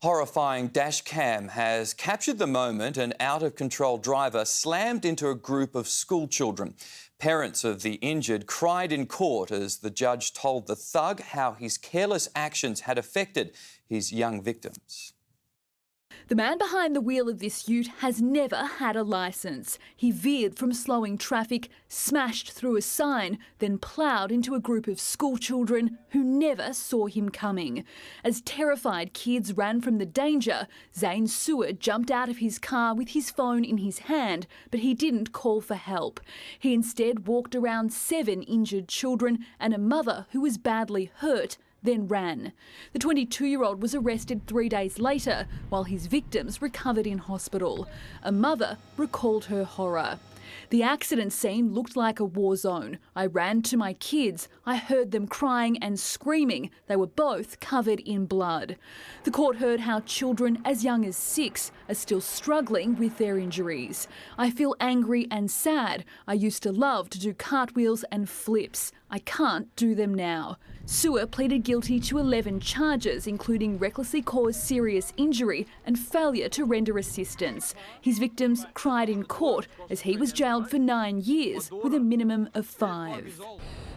Horrifying dash cam has captured the moment an out-of-control driver slammed into a group of school children. Parents of the injured cried in court as the judge told the thug how his careless actions had affected his young victims. The man behind the wheel of this ute has never had a licence. He veered from slowing traffic, smashed through a sign, then ploughed into a group of school children who never saw him coming. As terrified kids ran from the danger, Zane Sewer jumped out of his car with his phone in his hand, but he didn't call for help. He instead walked around 7 injured children and a mother who was badly hurt, then ran. The 22-year-old was arrested 3 days later while his victims recovered in hospital. A mother recalled her horror. The accident scene looked like a war zone. I ran to my kids. I heard them crying and screaming. They were both covered in blood. The court heard how children as young as 6 are still struggling with their injuries. I feel angry and sad. I used to love to do cartwheels and flips. I can't do them now. Sewer pleaded guilty to 11 charges, including recklessly caused serious injury and failure to render assistance. His victims cried in court as he was jailed for 9 years with a minimum of 5.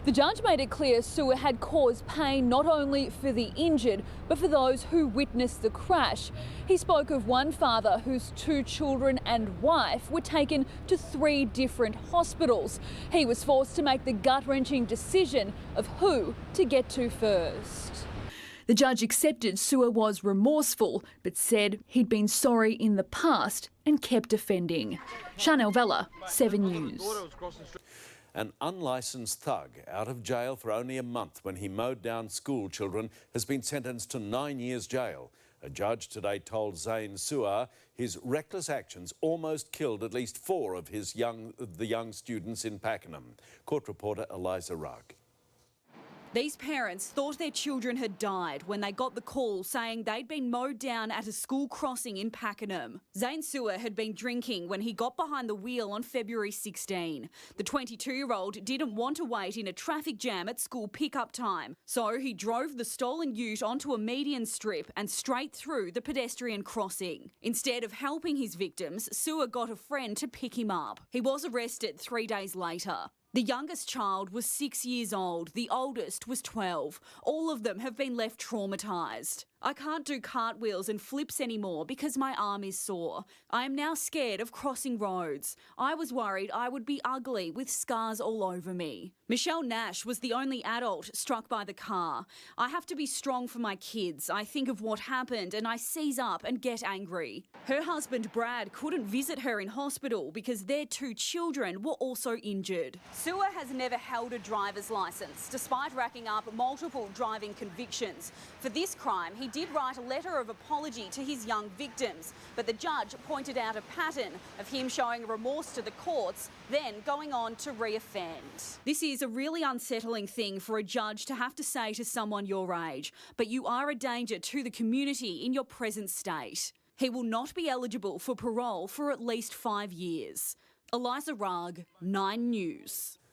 The judge made it clear Sewer had caused pain not only for the injured, but for those who witnessed the crash. He spoke of one father whose 2 children and wife were taken to 3 different hospitals. He was forced to make the gut-wrenching decision of who to get to first. The judge accepted Sewer was remorseful, but said he'd been sorry in the past and kept offending. Chanel Vella, 7 News. An unlicensed thug out of jail for only a month when he mowed down school children has been sentenced to 9 years jail. A judge today told Zane Sewer his reckless actions almost killed at least 4 of the young students in Pakenham. Court reporter Eliza Rugg. These parents thought their children had died when they got the call saying they'd been mowed down at a school crossing in Pakenham. Zane Sewer had been drinking when he got behind the wheel on February 16. The 22-year-old didn't want to wait in a traffic jam at school pickup time, so he drove the stolen ute onto a median strip and straight through the pedestrian crossing. Instead of helping his victims, Sewer got a friend to pick him up. He was arrested 3 days later. The youngest child was 6 years old, the oldest was 12. All of them have been left traumatised. I can't do cartwheels and flips anymore because my arm is sore. I am now scared of crossing roads. I was worried I would be ugly with scars all over me. Michelle Nash was the only adult struck by the car. I have to be strong for my kids. I think of what happened and I seize up and get angry. Her husband Brad couldn't visit her in hospital because their 2 children were also injured. Sewer has never held a driver's licence, despite racking up multiple driving convictions. For this crime, he did write a letter of apology to his young victims, but the judge pointed out a pattern of him showing remorse to the courts, then going on to re-offend. This is a really unsettling thing for a judge to have to say to someone your age, but you are a danger to the community in your present state. He will not be eligible for parole for at least 5 years. Eliza Rugg, 9 News.